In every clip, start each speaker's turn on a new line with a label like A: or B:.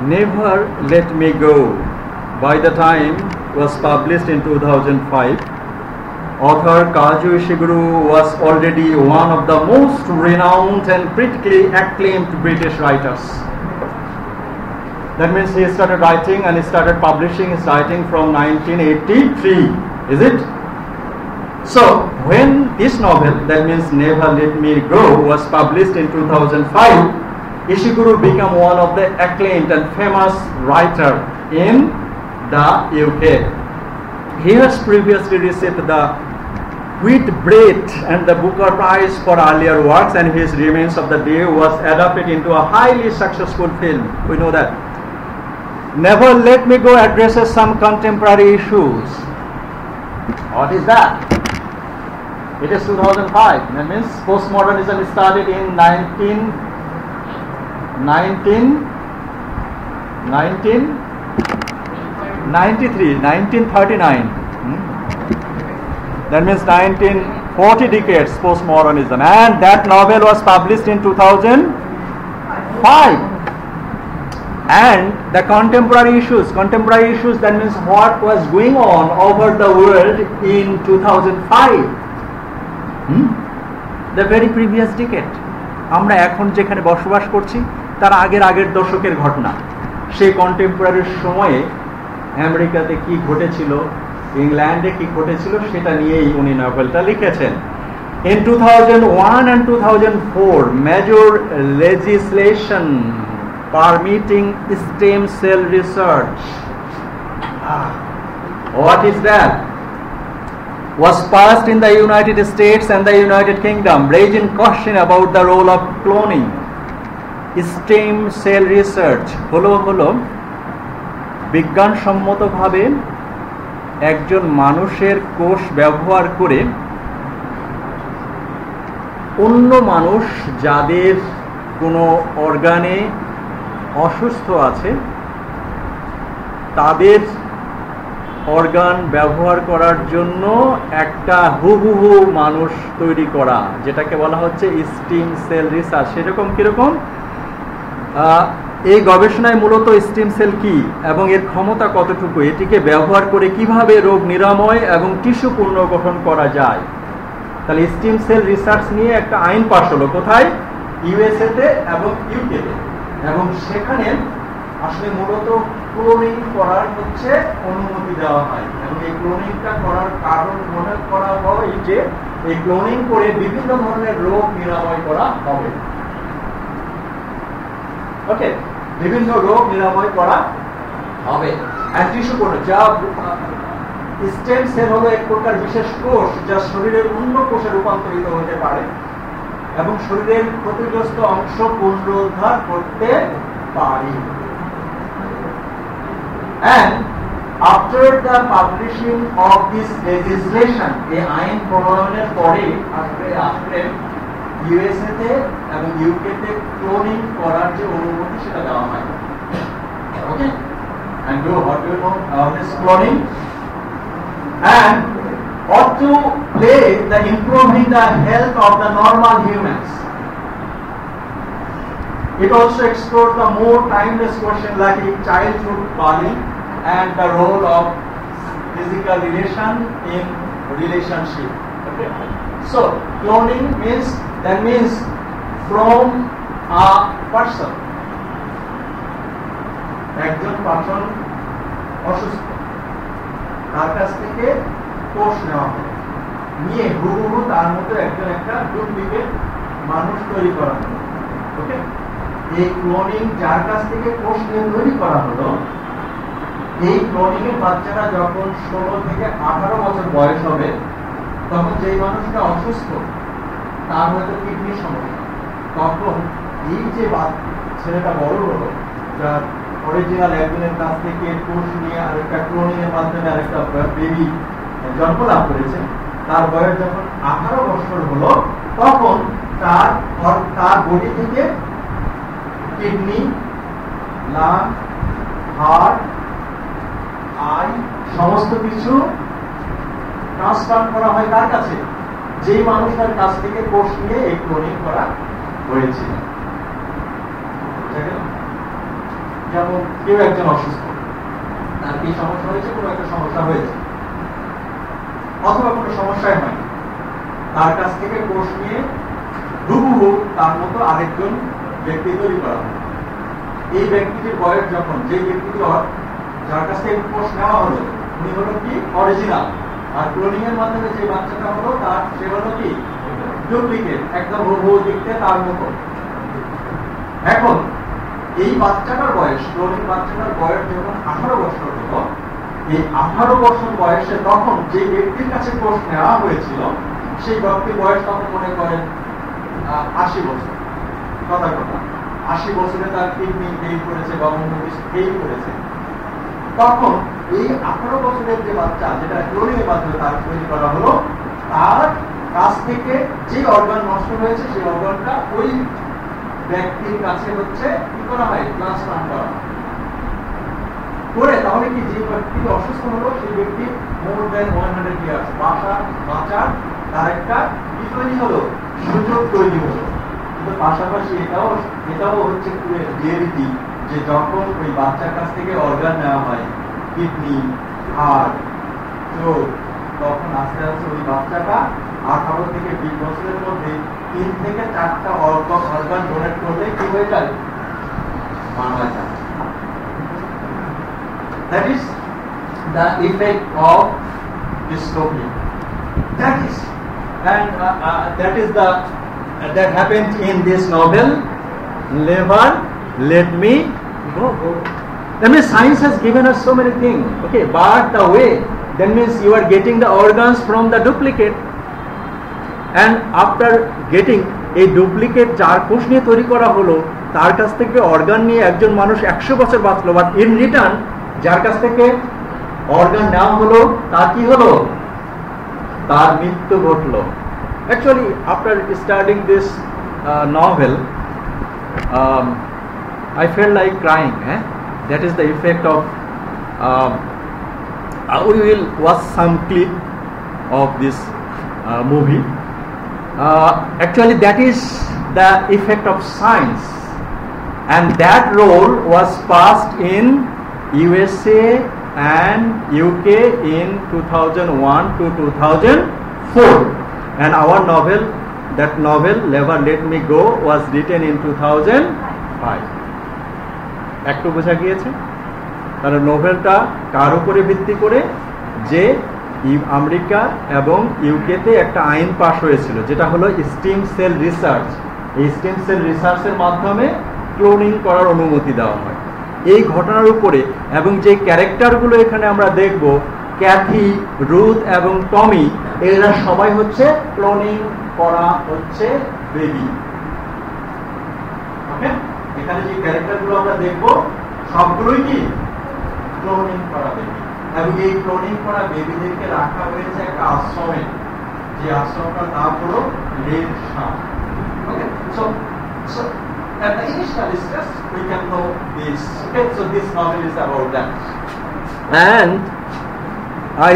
A: Never Let Me Go, by the time was published in 2005. Author Kazuo Ishiguro was already one of the most renowned and critically acclaimed British writers. That means he started writing and he started publishing his writing from 1983, is it? So when this novel, that means Never Let Me Go, was published in 2005, Ishiguro became one of the acclaimed and famous writer in the UK. He has previously received the Whitbread and the Booker Prize for earlier works, and his Remains of the Day was adapted into a highly successful film. We know that. Never Let Me Go addresses some contemporary issues. What is that? It is 2005. That means postmodernism started in 1939. That means 1940 decades postmodernism, and that novel was published in 2005. And the contemporary issues, that means what was going on over the world in 2005, the very previous decade. আমরা এখন যেখানে বসবাস করছি তার আগের দশকের ঘটনা। সেই কন্টেম্পোরারি সময়ে আমেরিকাতে কি ঘটেছিল, ইংল্যান্ডে কি ঘটেছিল, সেটা নিয়েই উনি নভেলটা লিখেছেন। In 2001 and 2004, major legislation permitting stem cell research, what is that, was passed in the United States and the United Kingdom, raising question about the role of cloning. Stem cell research হলো বিজ্ঞানসম্মতভাবে একজন মানুষের কোষ ব্যবহার করে অন্য মানুষ যাদের কোনো অর্গানে অসুস্থ আছে তাদের অর্গান ব্যবহার করার জন্য একটা হুবহু মানুষ তৈরি করা, যেটাকে বলা হচ্ছে স্টেম সেল রিসার্চ। সেরকম কিরকম এই গবেষণায় মূলত স্টেম সেল কি এবং এর ক্ষমতা কতটুকু, এটিকে ব্যবহার করে কিভাবে রোগ নিরাময় এবং টিস্যু পুনর্গঠন করা যায়। তাহলে স্টেম সেল রিসার্চ নিয়ে একটা আইন পাস হলো কোথায়, ইউএসএ তে এবং ইউকেতে, এবং সেখানে আসলে মূলত ক্লোনিং করার হচ্ছে অনুমতি দেওয়া হয়। এবং এই ক্লোনিংটা করার কারণ মনে করা হয় যে এই ক্লোনিং করে বিভিন্ন ধরনের রোগ নিরাময় করা হবে। ওকে, বিভিন্ন রোগ নিরাময় করা হবে। টিস্যু কোষ, যা স্টেম সেল হলো এক প্রকার বিশেষ কোষ যা শরীরের অন্য কোষে রূপান্তরিত হতে পারে এবং শরীরের ক্ষতিগ্রস্ত অংশ পুনরুদ্ধার করতে পারে। And after the publishing of this legislation, এই আইন প্রণয়নের পরে আসলে ইউএসএ তে এবং ইউকে তে ক্লোনিং করার যে অনুমতি সেটা দেওয়া হয়। ওকে, and what do you know about this cloning? And ought to play the improving the health of the normal humans. It also explores the more timeless question like childhood bullying and the role of physical relation in relationship. Okay. So cloning means from a person. একজন person অসুস্থ, তার কাছ থেকে কোষ নেওয়া হবে, নিয়ে হুবহু তার মতো একটা ডুপ্লিকেট মানুষ তৈরি করা হলো। ওকে, এই ক্লোনিং যার কাছ থেকে কোষ নিয়ে তৈরি করা হলো, এই ক্লোনিং এর বাচ্চারা যখন 16 থেকে 18 বছর বয়স হবে, তখন যেই মানুষটা অসুস্থ, তার হয়তো কিডনির সমস্যা, তখন এই যে ছেলেটা বড় হলো, যার অরিজিনাল একজনের কাছ থেকে কোষ নিয়ে আরেকটা ক্লোনিং এর মাধ্যমে আরেকটা বেবি জন্ম লাভ করেছে, তার বয়স যখন 18 বছর হলো, তখন তার বডি থেকে কিডনি, লাং, হার্ট, আই সমস্ত কিছু ট্রান্সপ্লান্ট করা হয় কার কাছে, যেই মানুষটার কাছ থেকে কোষ নিয়ে এই ক্লোনিং করা হয়েছিল। যেমন কেউ একজন অসুস্থ, তার কি সমস্যা হয়েছে, কোনো একটা সমস্যা হয়েছে, অথবা কোনো সমস্যাই হয়, তার কাছ থেকে কোষ নিয়ে হুবহু তার মতো আরেকজন ব্যক্তি তৈরি করা হয়। এই ব্যক্তিটির বয়স যখন, যে ব্যক্তিটি যার কাছ থেকে কোষ নেওয়া হলো উনি হলো কি অরিজিনাল, আর ক্লোনিং এর মাধ্যমে যে বাচ্চাটা হলো তার সে হলো কি ডুপ্লিকেট, একদম হুবহু দেখতে তার মতো। এখন এই বাচ্চাটার বয়স, ক্লোনিং বাচ্চাটার বয়স যখন 18 বছর হলো, এই 18 বছর বয়সে তখন যে ব্যক্তির কাছে কোষ নেওয়া হয়েছিল সেই ব্যক্তির বয়স তখন মনে করেন 80 বছর, কথা 80 বছরে তার কিডনি ফেল করেছে বা অন্য কিছু ফেল করেছে। তখন এই 18 বছরের যে বাচ্চা, যেটা ক্লোনিং এর মাধ্যমে তার তৈরি করা হলো, তার কাছ থেকে যে অর্গান নষ্ট হয়েছে সেই অর্গানটা ওই ব্যক্তির কাছে হচ্ছে কি করা হয়, ট্রান্সপ্লান্ট করা করে। তাহলে কি যে ব্যক্তি অসুস্থ হলো সেই ব্যক্তি মোর দেন 100 ইয়ার্স বাঁচার তার একটা কি তৈরি হলো, সুযোগ তৈরি হলো। কিন্তু পাশাপাশি এটাও হচ্ছে রিয়েলিটি যে যখন ওই বাচ্চার কাছ থেকে অর্গান নেওয়া হয়, কিডনি, হার্ট, চোখ, তখন আস্তে আস্তে ওই বাচ্চাটা 18 থেকে 20 বছরের মধ্যে 3 থেকে 4টা অর্গান ডোনেট করলে কি হয়ে যায়, মারা যায়। That is the effect of dystopia. That is that happened in this novel. Never let me go. That means science has given us so many things. Okay, but the way, that means you are getting the organs from the duplicate, and after getting a duplicate যার কোষ নিয়ে তৈরি করা হলো তার কাছ থেকে organ নিয়ে একজন মানুষ 100 বছর বাঁচলো, বাট ইন রিটার্ন যার কাছ থেকে অর্গান নেওয়া হলো তার কি হলো, তার মৃত্যু ঘটলো। Actually, after studying this novel, I felt like crying. That is the effect of. We will watch some clip of this movie. Actually, that is the effect of science, and that role was passed in USA and UK in 2001 to 2004, and our novel, that novel Never Let Me Go, was written in 2005. একটু বোঝা গিয়েছে তার নোভেলটা কার উপরে ভিত্তি করে, যে America এবং ইউকেতে একটা আইন পাস হয়েছিল যেটা হলো স্টেম সেল রিসার্চ। এই স্টেম সেল রিসার্চের মাধ্যমে ক্লোনিং করার অনুমতি দেওয়া হয়। এই ঘটনার উপরে, এবং যে ক্যারেক্টারগুলো এখানে আমরা দেখব, ক্যাথি, রুথ এবং টমি, এরা সবাই হচ্ছে ক্লোনিং করা হচ্ছে বেবি। ওকে, এখানে যে ক্যারেক্টারগুলো আমরা দেখব সবগুলোই কি ক্লোনিং করা বেবি, এবং এই ক্লোনিং করা বেবিদেরকে রাখা হয়েছে একটা আশ্রমে, যে আশ্রমটার নাম হলো রেড-শাম। ওকে, so at the initial stress we can know this. Okay, so this novel is about that. And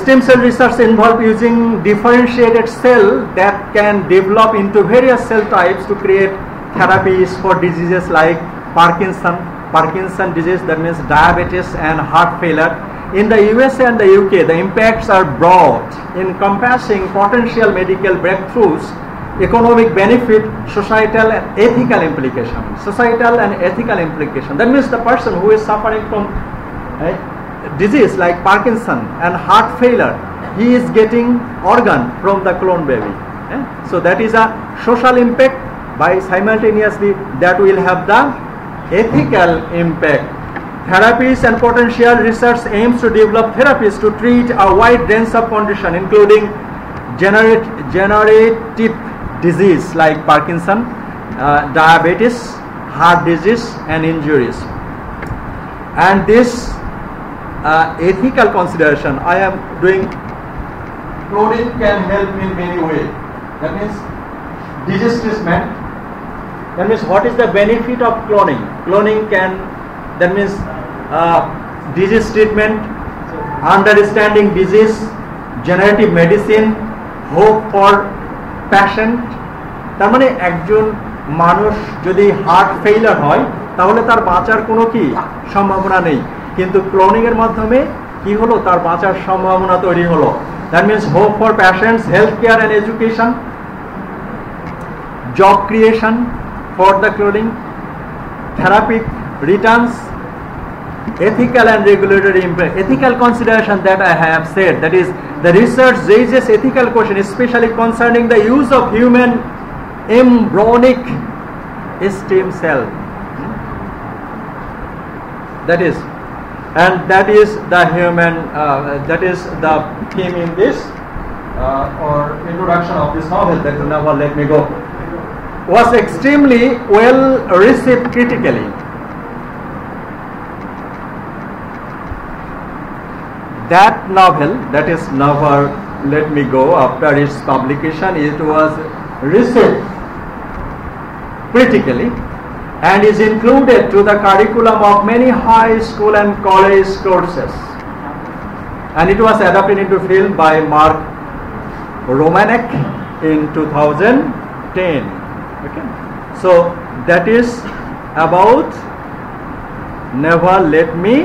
A: stem cell research involve using differentiated cell that can develop into various cell types to create therapies for diseases like Parkinson disease, that means diabetes and heart failure. In the USA and the UK, the impacts are broad, encompassing potential medical breakthroughs, economic benefit, societal and ethical implication. That means the person who is suffering from disease like Parkinson and heart failure, he is getting organ from the clone baby. So that is a social impact, by simultaneously that will have the ethical impact. Therapies and potential research aims to develop therapies to treat a wide range of conditions, including degenerative disease like Parkinson, diabetes, heart disease and injuries. And this ethical consideration, I am doing, cloning can help in many ways. That means disease treatment. That means what is the benefit of cloning? Cloning can, that means disease treatment, understanding disease, generative medicine, hope for patient। তার মানে একজন মানুষ যদি heart failure হয়
B: তাহলে তার বাঁচার কোনো কি সম্ভাবনা নেই। কিন্তু ক্লোনিং এর মাধ্যমে কি হলো, তার বাঁচার সম্ভাবনা তৈরি হলো। That means hope for patients, health care and education, job creation for the cloning, therapeutic returns, ethical and regulatory impact. Ethical consideration that I have said, that is, the research raises ethical question, especially concerning the use of human embryonic stem cell. That is, and that is the human, that is the theme in this or introduction of this novel, that is Never Let Me Go, was extremely well received critically. That novel, that is Never Let Me Go, after its publication, it was received critically and is included to the curriculum of many high school and college courses. And it was adapted into film by Mark Romanek in 2010. Okay, so that is about Never Let Me